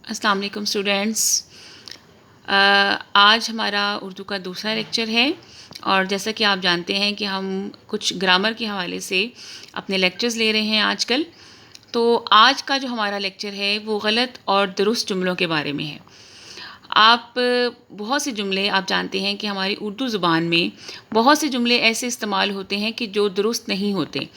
अस्सलाम वालेकुम स्टूडेंट्स। आज हमारा उर्दू का दूसरा लेक्चर है और जैसा कि आप जानते हैं कि हम कुछ ग्रामर के हवाले से अपने लेक्चर्स ले रहे हैं आजकल। तो आज का जो हमारा लेक्चर है वो गलत और दुरुस्त जुमलों के बारे में है। आप बहुत से जुमले आप जानते हैं कि हमारी उर्दू ज़ुबान में बहुत से जुमले ऐसे इस्तेमाल होते हैं कि जो दुरुस्त नहीं होते,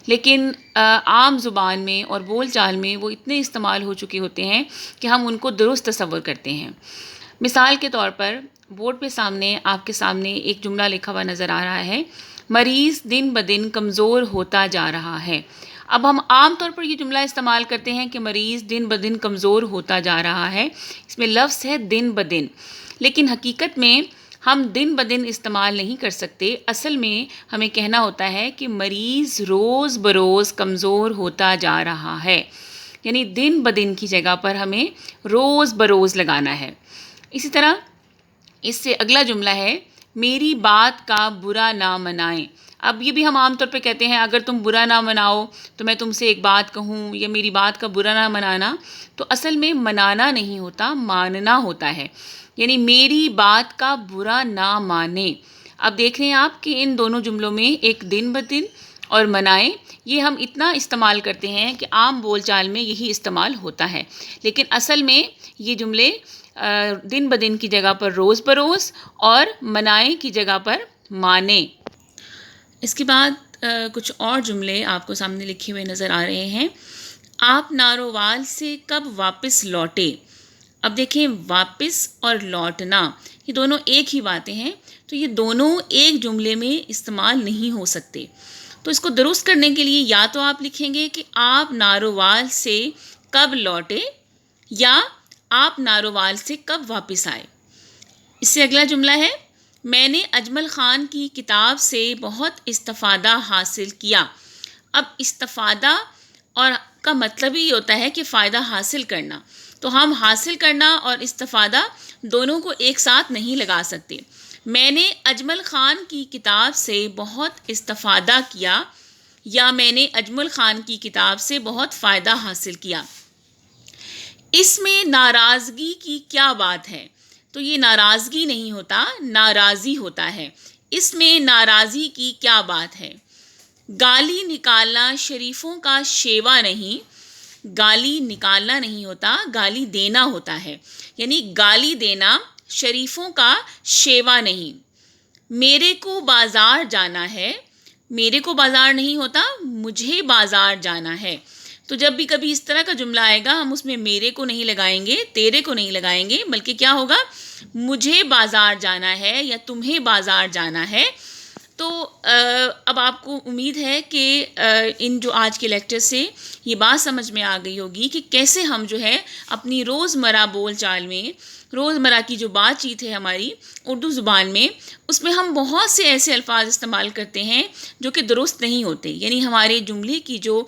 लेकिन आम ज़ुबान में और बोल चाल में वो इतने इस्तेमाल हो चुके होते हैं कि हम उनको दुरुस्त तसव्वुर करते हैं। मिसाल के तौर पर बोर्ड पे आपके सामने एक जुमला लिखा हुआ नज़र आ रहा है, मरीज़ दिन ब दिन कमज़ोर होता जा रहा है। अब हम आम तौर पर ये जुमला इस्तेमाल करते हैं कि मरीज़ दिन ब दिन कमज़ोर होता जा रहा है, इसमें लफ्ज़ है दिन ब दिन, लेकिन हकीकत में हम दिन ब दिन इस्तेमाल नहीं कर सकते। असल में हमें कहना होता है कि मरीज़ रोज़ बरोज़ कमज़ोर होता जा रहा है, यानी दिन ब दिन की जगह पर हमें रोज़ बरोज़ लगाना है। इसी तरह इससे अगला जुमला है, मेरी बात का बुरा ना मनाएं। अब ये भी हम आम तौर पे कहते हैं, अगर तुम बुरा ना मनाओ तो मैं तुमसे एक बात कहूँ, या मेरी बात का बुरा ना मनाना। तो असल में मनाना नहीं होता, मानना होता है, यानी मेरी बात का बुरा ना माने। अब देख रहे हैं आप कि इन दोनों जुमलों में एक दिन ब दिन और मनाएं, ये हम इतना इस्तेमाल करते हैं कि आम बोलचाल में यही इस्तेमाल होता है, लेकिन असल में ये जुमले दिन ब दिन की जगह पर रोज़ बरोज़ और मनाएं की जगह पर माने। इसके बाद कुछ और जुमले आपको सामने लिखे हुए नज़र आ रहे हैं। आप नारोवाल से कब वापस लौटे। अब देखें, वापस और लौटना ये दोनों एक ही बातें हैं, तो ये दोनों एक जुमले में इस्तेमाल नहीं हो सकते। तो इसको दुरुस्त करने के लिए या तो आप लिखेंगे कि आप नारोवाल से कब लौटे, या आप नारोवाल से कब वापस आए। इससे अगला जुमला है, मैंने अजमल ख़ान की किताब से बहुत इस्तिफ़ादा हासिल किया। अब इस्तिफ़ादा और का मतलब ही होता है कि फ़ायदा हासिल करना, तो हम हासिल करना और इस्तिफ़ादा दोनों को एक साथ नहीं लगा सकते। मैंने अजमल ख़ान की किताब से बहुत इस्तिफ़ादा किया, या मैंने अजमल ख़ान की किताब से बहुत फ़ायदा हासिल किया। इसमें नाराज़गी की क्या बात है। तो ये नाराज़गी नहीं होता, नाराज़ी होता है। इसमें नाराज़ी की क्या बात है। गाली निकालना शरीफों का शेवा नहीं। गाली निकालना नहीं होता, गाली देना होता है, यानी गाली देना शरीफों का शेवा नहीं। मेरे को बाज़ार जाना है। मेरे को बाज़ार नहीं होता, मुझे बाज़ार जाना है। तो जब भी कभी इस तरह का जुमला आएगा, हम उसमें मेरे को नहीं लगाएंगे, तेरे को नहीं लगाएंगे, बल्कि क्या होगा, मुझे बाज़ार जाना है या तुम्हें बाज़ार जाना है। तो अब आपको उम्मीद है कि इन जो आज के लेक्चर से ये बात समझ में आ गई होगी कि कैसे हम जो है अपनी रोज़मर्रा बोल चाल में, रोज़मर्रा की जो बातचीत है हमारी उर्दू ज़ुबान में, उसमें हम बहुत से ऐसे अल्फाज इस्तेमाल करते हैं जो कि दुरुस्त नहीं होते। यानी हमारे जुमले की जो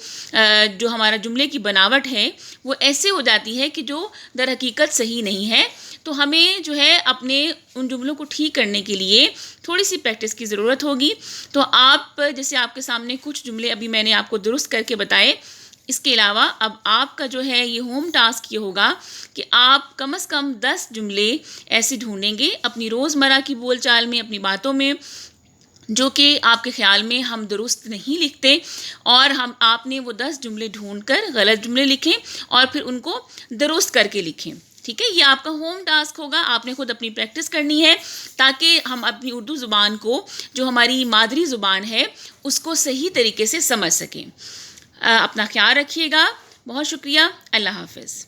हमारा जुमले की बनावट है वो ऐसे हो जाती है कि जो दर हकीकत सही नहीं है। तो हमें जो है अपने उन जुमलों को ठीक करने के लिए थोड़ी सी प्रैक्टिस की ज़रूरत होगी। तो आप जैसे आपके सामने कुछ जुमले अभी मैंने आपको दुरुस्त करके बताए, इसके अलावा अब आपका जो है ये होम टास्क ये होगा कि आप कम से कम 10 जुमले ऐसे ढूंढेंगे अपनी रोज़मर्रा की बोलचाल में, अपनी बातों में, जो कि आपके ख़्याल में हम दुरुस्त नहीं लिखते, और आपने वो 10 जुमले ढूंढकर गलत जुमले लिखें और फिर उनको दुरुस्त करके लिखें। ठीक है, ये आपका होम टास्क होगा, आपने खुद अपनी प्रैक्टिस करनी है ताकि हम अपनी उर्दू ज़ुबान को, जो हमारी मादरी ज़ुबान है, उसको सही तरीके से समझ सकें। अपना ख्याल रखिएगा। बहुत शुक्रिया। अल्लाह हाफ़िज़।